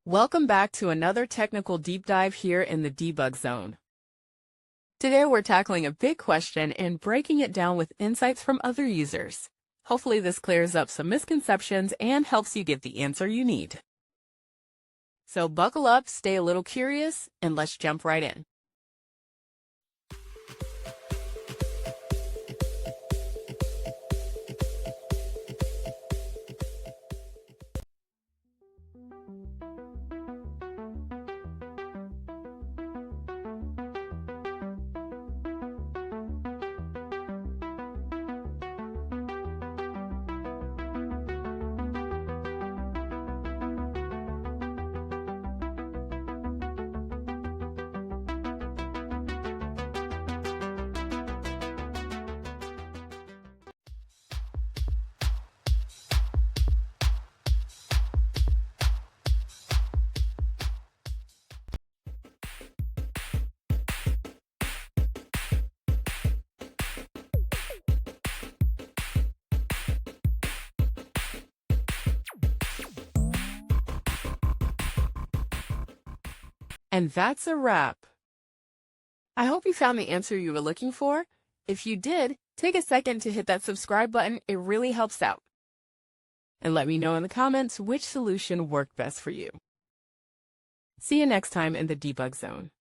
Welcome back to another technical deep dive here in the debug zone. Today we're tackling a big question and breaking it down with insights from other users. Hopefully this clears up some misconceptions and helps you get the answer you need. So buckle up, stay a little curious, and let's jump right in. And that's a wrap. I hope you found the answer you were looking for. If you did, take a second to hit that subscribe button. It really helps out. And let me know in the comments which solution worked best for you. See you next time in the debug zone.